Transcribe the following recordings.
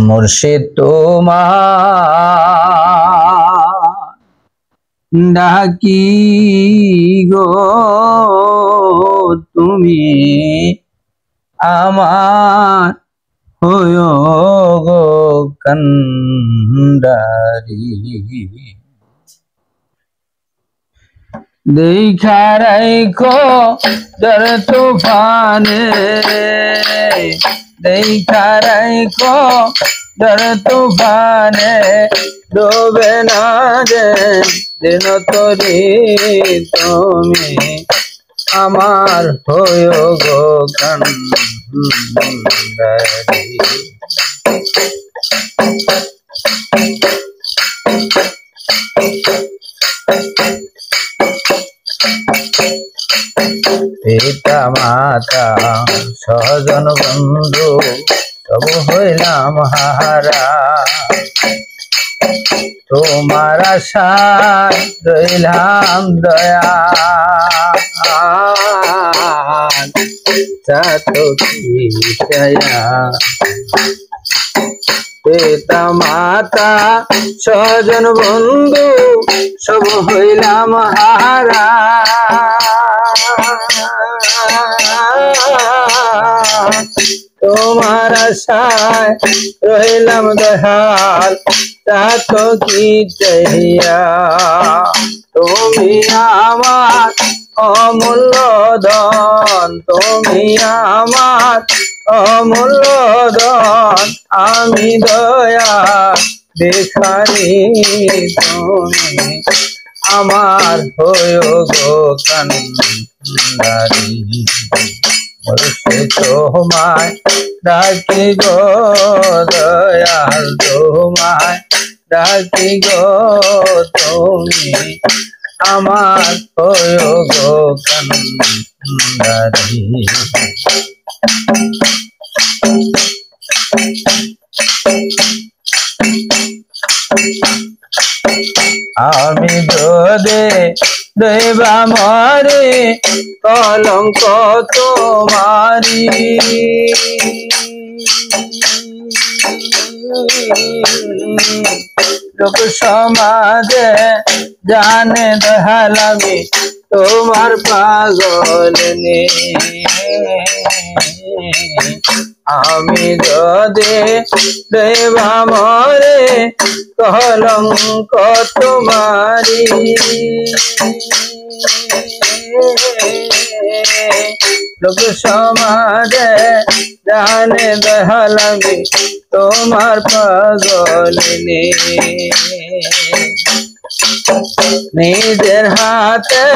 মুর্শিদ তোমার ডাকি গো তুমি আমার হয়ো গো কান্ডারি দেখা রাখো দর তুফানে দেখা রাখো দর তুফানে ডোবে না যেন তরি তুমি আমার হয়ো গো কান্ডারি পিতা মাতা স্বজন বন্ধু সব হইলাম হারা তোমার আশায় রইলাম দয়া পিতা মাতা স্বজন বন্ধু সব হইলাম হারা তোমার আশায় রইলাম দয়াল চাতো কি চাইয়া তুমি আমার অমূল্য ধন তুমি আমার অমূল্য ধন আমি দয়া দেখারি তুমি আমার হয়ো গো কান্ডারি মুর্শিদ তোমায় ডাকি গো দয়াল তোমায় ডাকি গো তুমি আমার হয়ো গো কান্ডারি আমি যদি দেবা মরে কলঙ্ক তোমারি লোক সমাজে জানে দয়াল আমি তোমার পাগল নে আমি যদি দেবা মরে কলঙ্ক তোমারি লোক সমাজে জানে দয়াল আমি তোমার পাগল নে নিজের হাতে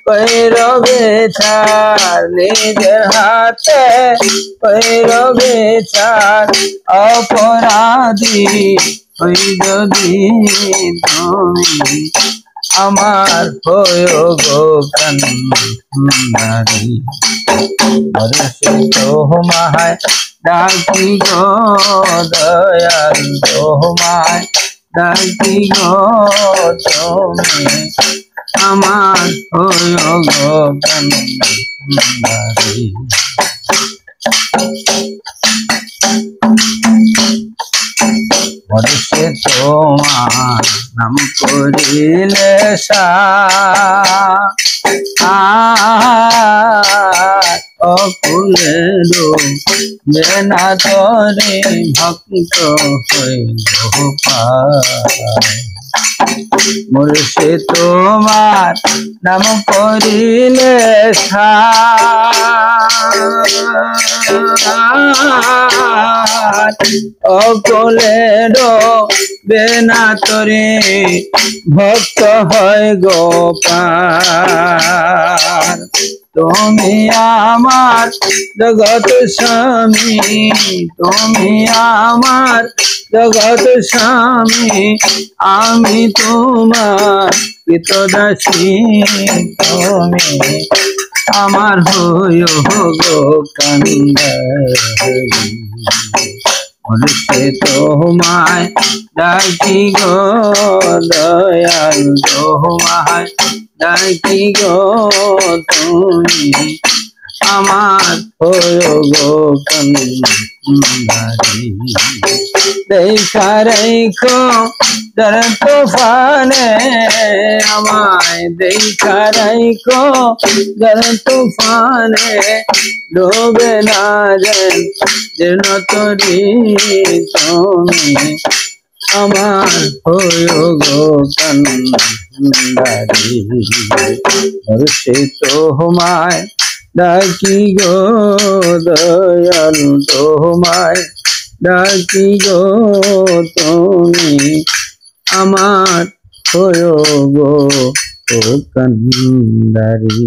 কইর বিচার নিজের হাতে কইর বিচার অপরাধী হই যদি তুমি আমার হয়ো গো কান্ডারি মুর্শিদ তোমায় ডাকি গো দয়াল তোমায় ডাকি গো তুমি আমার হয়ো গো কান্ডারি মুর্শিদ তোমার নাম করিলে অকুলে বেনা তরে ভক্ত হইল মুর্শিদ তোমার নাম করিলে অকুলে বেনা তরে ভক্ত হয় গোপাল তুমি আমার জগৎ স্বামী তুমি আমার জগৎ স্বামী আমি তোমার কৃতদাসী তুমি আমার হয়ো গো কান্ডারি মুর্শিদ তোমায় ডাকি গো দয়াল তোমায় ডাকি গো তুমি আমার হয়ো গো কান্ডারি। দেখা রেখো যার তুফানে আমায় দেখা রেখো যার তুফানে ডোবে না যেন তরি তুমি আমার হয়ো গো কান্ডারি সে তোমায় ডাকি গো দয়াল তোমায় ডাকি গো তুমি আমার হয়ো গো কান্ডারি।